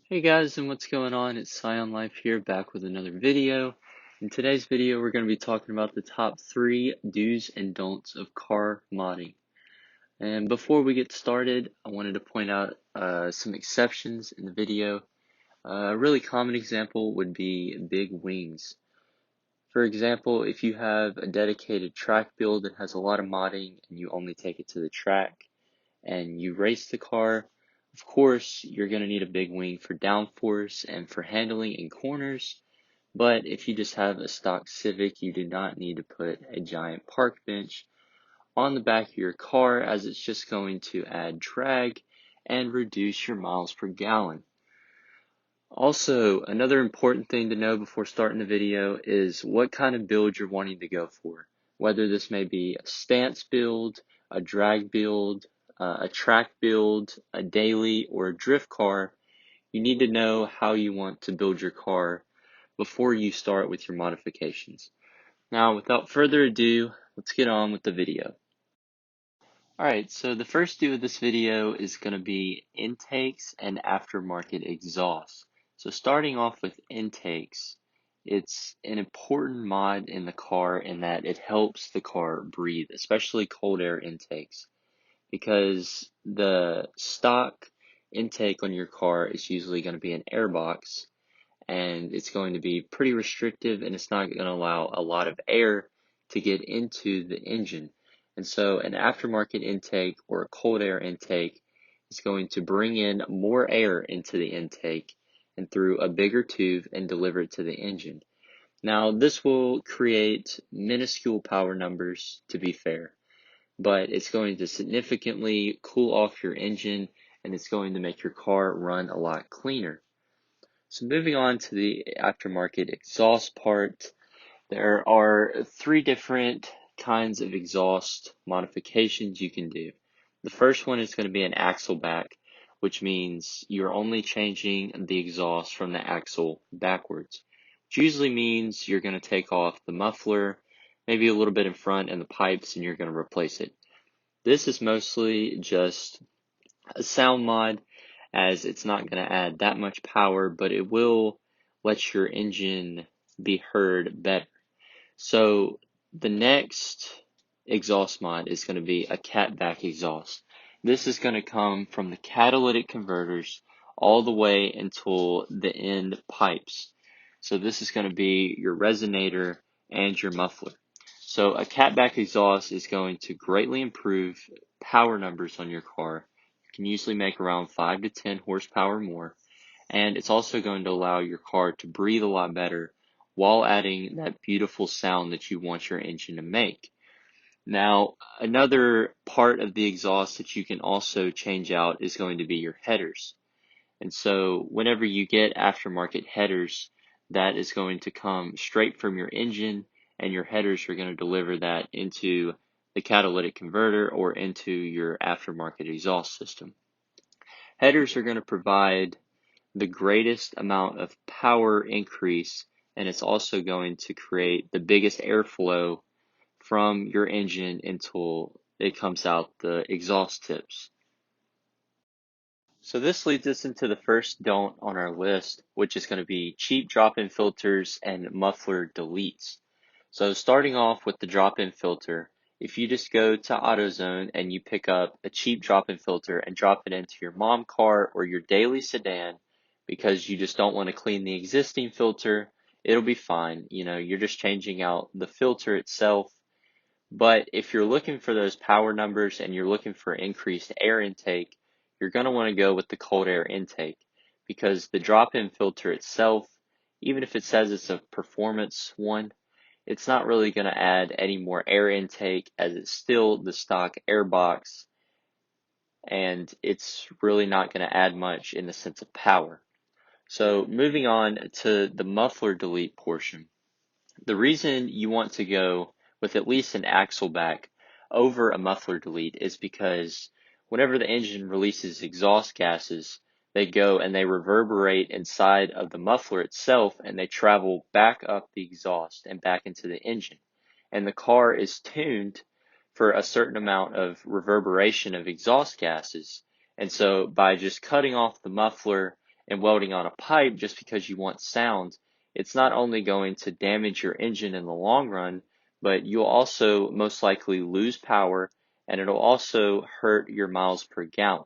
Hey guys, and what's going on? It's Scion Life here, back with another video. In today's video, we're going to be talking about the top 3 do's and don'ts of car modding. And before we get started, I wanted to point out some exceptions in the video. A really common example would be big wings. For example, if you have a dedicated track build that has a lot of modding and you only take it to the track, and you race the car, of course, you're going to need a big wing for downforce and for handling in corners. But if you just have a stock Civic, you do not need to put a giant park bench on the back of your car, as it's just going to add drag and reduce your miles per gallon. Also, another important thing to know before starting the video is what kind of build you're wanting to go for. Whether this may be a stance build, a drag build, a track build, a daily, or a drift car, you need to know how you want to build your car before you start with your modifications. Now, without further ado, let's get on with the video. Alright, so the first do of this video is going to be intakes and aftermarket exhaust. So starting off with intakes, it's an important mod in the car in that it helps the car breathe, especially cold air intakes, because the stock intake on your car is usually going to be an air box, and it's going to be pretty restrictive, and it's not going to allow a lot of air to get into the engine. And so an aftermarket intake or a cold air intake is going to bring in more air into the intake and through a bigger tube and deliver it to the engine. Now, this will create minuscule power numbers, to be fair, but it's going to significantly cool off your engine, and it's going to make your car run a lot cleaner. So moving on to the aftermarket exhaust part, there are 3 different kinds of exhaust modifications you can do. The first one is going to be an axle back, which means you're only changing the exhaust from the axle backwards, which usually means you're going to take off the muffler, maybe a little bit in front, and the pipes, and you're going to replace it. This is mostly just a sound mod, as it's not going to add that much power, but it will let your engine be heard better. So the next exhaust mod is going to be a catback exhaust. This is going to come from the catalytic converters all the way until the end pipes. So this is going to be your resonator and your muffler. So a catback exhaust is going to greatly improve power numbers on your car. You can usually make around 5 to 10 horsepower more, and it's also going to allow your car to breathe a lot better while adding that beautiful sound that you want your engine to make. Now, another part of the exhaust that you can also change out is going to be your headers. And so whenever you get aftermarket headers, that is going to come straight from your engine, and your headers are going to deliver that into the catalytic converter or into your aftermarket exhaust system. Headers are going to provide the greatest amount of power increase, and it's also going to create the biggest airflow from your engine until it comes out the exhaust tips. So this leads us into the first don't on our list, which is going to be cheap drop-in filters and muffler deletes. So starting off with the drop-in filter, if you just go to AutoZone and you pick up a cheap drop-in filter and drop it into your mom car or your daily sedan because you just don't want to clean the existing filter, it'll be fine. You know, you're just changing out the filter itself. But if you're looking for those power numbers and you're looking for increased air intake, you're going to want to go with the cold air intake, because the drop-in filter itself, even if it says it's a performance one, it's not really going to add any more air intake, as it's still the stock air box, and it's really not going to add much in the sense of power. So moving on to the muffler delete portion. The reason you want to go with at least an axle back over a muffler delete is because whenever the engine releases exhaust gases, they go and they reverberate inside of the muffler itself, and they travel back up the exhaust and back into the engine. And the car is tuned for a certain amount of reverberation of exhaust gases. And so by just cutting off the muffler and welding on a pipe just because you want sound, it's not only going to damage your engine in the long run, but you'll also most likely lose power, and it'll also hurt your miles per gallon.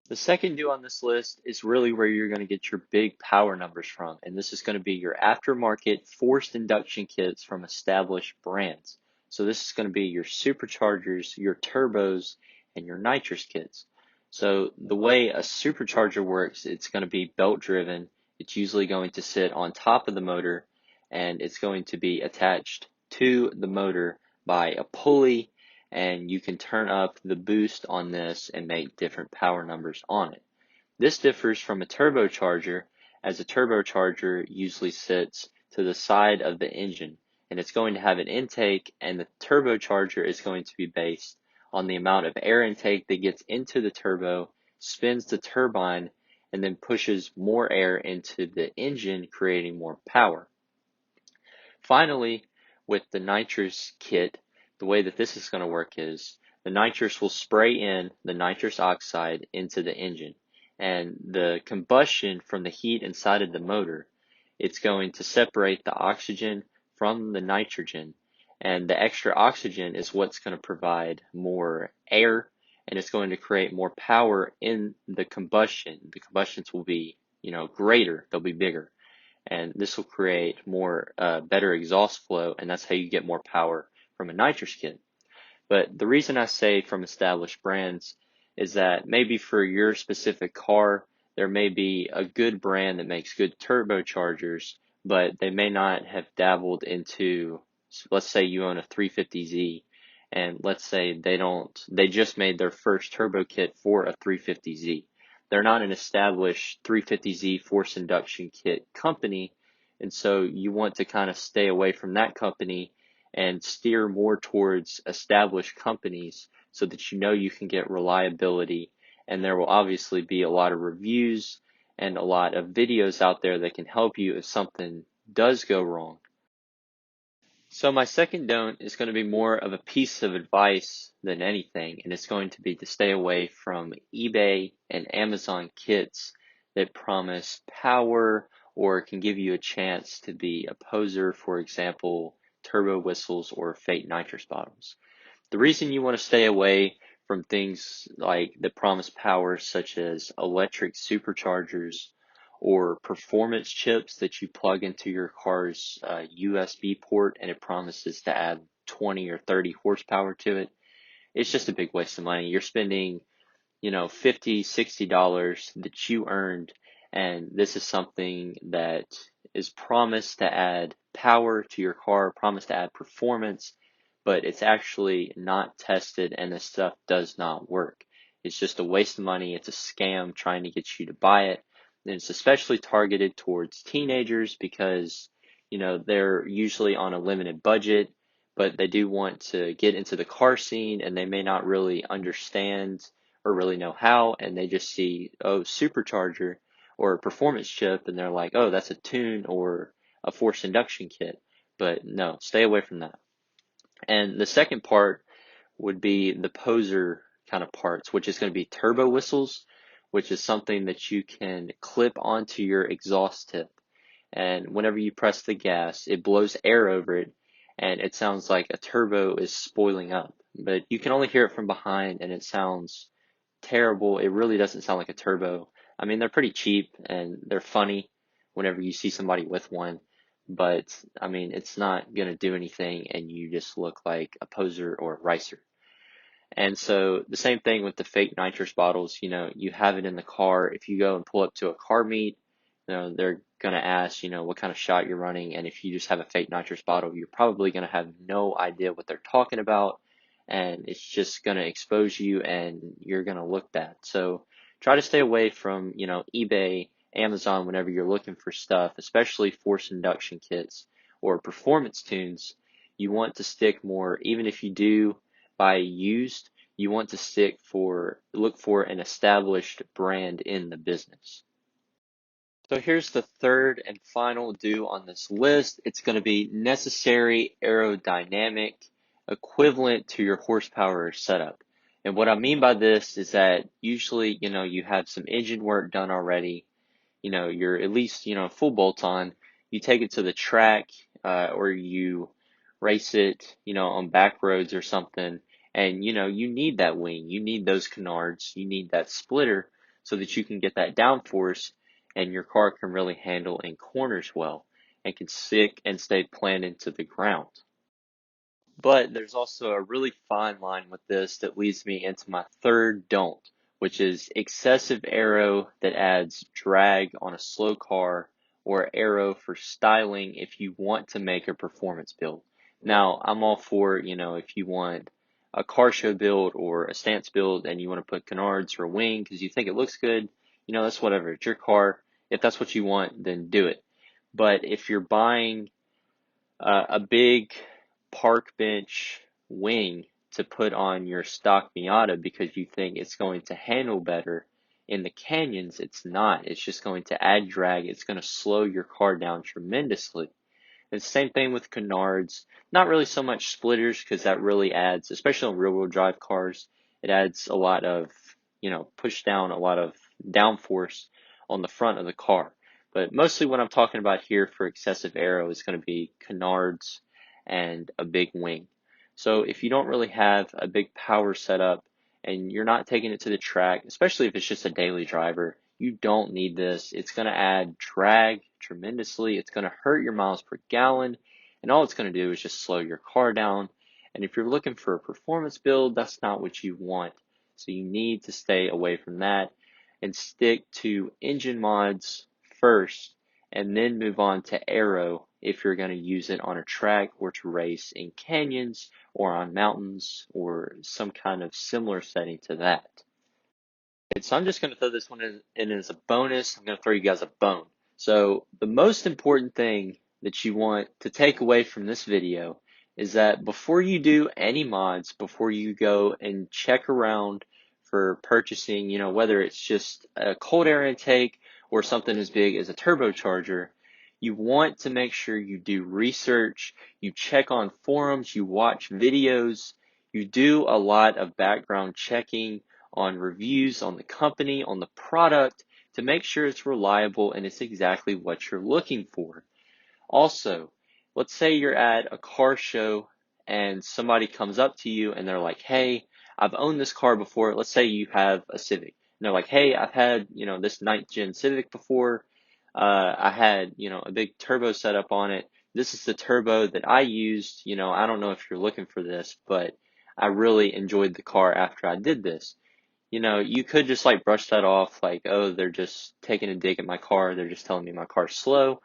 The second due on this list is really where you're going to get your big power numbers from, and this is going to be your aftermarket forced induction kits from established brands. So this is going to be your superchargers, your turbos, and your nitrous kits. So the way a supercharger works, it's going to be belt driven. It's usually going to sit on top of the motor, and it's going to be attached to the motor by a pulley, and you can turn up the boost on this and make different power numbers on it. This differs from a turbocharger, as a turbocharger usually sits to the side of the engine, and it's going to have an intake, and the turbocharger is going to be based on the amount of air intake that gets into the turbo, spins the turbine, and then pushes more air into the engine, creating more power. Finally, with the nitrous kit, the way that this is going to work is the nitrous will spray in the nitrous oxide into the engine, and the combustion from the heat inside of the motor, it's going to separate the oxygen from the nitrogen, and the extra oxygen is what's going to provide more air, and it's going to create more power in the combustion. The combustions will be, greater, they'll be bigger, and this will create more better exhaust flow, and that's how you get more power from a nitrous kit. But the reason I say from established brands is that maybe for your specific car, there may be a good brand that makes good turbochargers, but they may not have dabbled into, let's say you own a 350Z, and let's say they just made their first turbo kit for a 350Z. They're not an established 350Z force induction kit company, and so you want to kind of stay away from that company and steer more towards established companies so that you can get reliability, and there will obviously be a lot of reviews and a lot of videos out there that can help you if something does go wrong. So my second don't is going to be more of a piece of advice than anything, and it's going to be to stay away from eBay and Amazon kits that promise power or can give you a chance to be a poser, for example, turbo whistles or fake nitrous bottles. The reason you want to stay away from things like that promise power, such as electric superchargers or performance chips that you plug into your car's USB port and it promises to add 20 or 30 horsepower to it, it's just a big waste of money. You're spending, $50, $60 that you earned, and this is something that is promised to add power to your car, promised to add performance, but it's actually not tested, and this stuff does not work. It's just a waste of money. It's a scam trying to get you to buy it. And it's especially targeted towards teenagers because, they're usually on a limited budget, but they do want to get into the car scene, and they may not really understand or really know how, and they just see, oh, supercharger or a performance chip, and they're like, oh, that's a tune or a forced induction kit. But no, stay away from that. And the second part would be the poser kind of parts, which is going to be turbo whistles, which is something that you can clip onto your exhaust tip. And whenever you press the gas, it blows air over it, and it sounds like a turbo is spoiling up. But you can only hear it from behind, and it sounds terrible. It really doesn't sound like a turbo. I mean, they're pretty cheap, and they're funny whenever you see somebody with one. But, I mean, it's not going to do anything, and you just look like a poser or a ricer. And so the same thing with the fake nitrous bottles, you have it in the car. If you go and pull up to a car meet, they're going to ask, what kind of shot you're running. And if you just have a fake nitrous bottle, you're probably going to have no idea what they're talking about. And it's just going to expose you and you're going to look bad. So try to stay away from, eBay, Amazon, whenever you're looking for stuff, especially force induction kits or performance tunes. You want to stick more, even if you do buy used, you want to look for an established brand in the business. So here's the third and final do on this list. It's going to be necessary aerodynamic equivalent to your horsepower setup. And what I mean by this is that usually, you have some engine work done already. You're at least, full bolt on. You take it to the track, or you race it, on back roads or something. And, you need that wing. You need those canards. You need that splitter so that you can get that downforce and your car can really handle in corners well and can stick and stay planted to the ground. But there's also a really fine line with this that leads me into my third don't, which is excessive aero that adds drag on a slow car, or aero for styling if you want to make a performance build. Now, I'm all for, if you want a car show build or a stance build and you want to put canards or a wing because you think it looks good, that's whatever. It's your car. If that's what you want, then do it. But if you're buying a big park bench wing to put on your stock Miata because you think it's going to handle better in the canyons, it's not. It's just going to add drag. It's going to slow your car down tremendously. And same thing with canards. Not really so much splitters because that really adds, especially on rear-wheel drive cars, it adds a lot of, push down, a lot of downforce on the front of the car. But mostly what I'm talking about here for excessive aero is going to be canards and a big wing. So if you don't really have a big power setup and you're not taking it to the track, especially if it's just a daily driver, you don't need this. It's going to add drag tremendously. It's going to hurt your miles per gallon, and all it's going to do is just slow your car down. And if you're looking for a performance build, that's not what you want. So you need to stay away from that and stick to engine mods first, and then move on to aero if you're going to use it on a track or to race in canyons or on mountains or some kind of similar setting to that. So I'm just going to throw this one in as a bonus. I'm going to throw you guys a bone. So the most important thing that you want to take away from this video is that before you do any mods, before you go and check around for purchasing, whether it's just a cold air intake or something as big as a turbocharger, you want to make sure you do research, you check on forums, you watch videos, you do a lot of background checking on reviews on the company, on the product, to make sure it's reliable and it's exactly what you're looking for. Also, let's say you're at a car show and somebody comes up to you and they're like, hey, I've owned this car before. Let's say you have a Civic. And they're like, hey, I've had, this 9th gen Civic before. I had, a big turbo setup on it. This is the turbo that I used. I don't know if you're looking for this, but I really enjoyed the car after I did this. You could just like brush that off like, oh, they're just taking a dig at my car. They're just telling me my car's slow.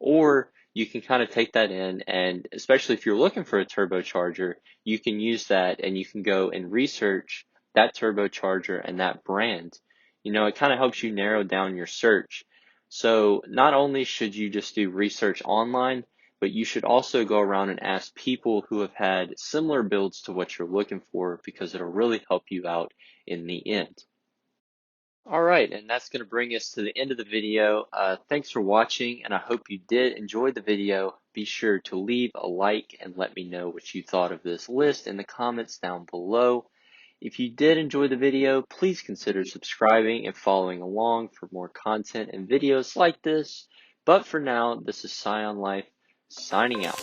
Or you can kind of take that in, and especially if you're looking for a turbocharger, you can use that and you can go and research that turbocharger and that brand. It kind of helps you narrow down your search. So not only should you just do research online, but you should also go around and ask people who have had similar builds to what you're looking for, because it'll really help you out in the end. All right, and that's going to bring us to the end of the video. Thanks for watching, and I hope you did enjoy the video. Be sure to leave a like and let me know what you thought of this list in the comments down below. If you did enjoy the video, please consider subscribing and following along for more content and videos like this. But for now, this is Scion Life signing out.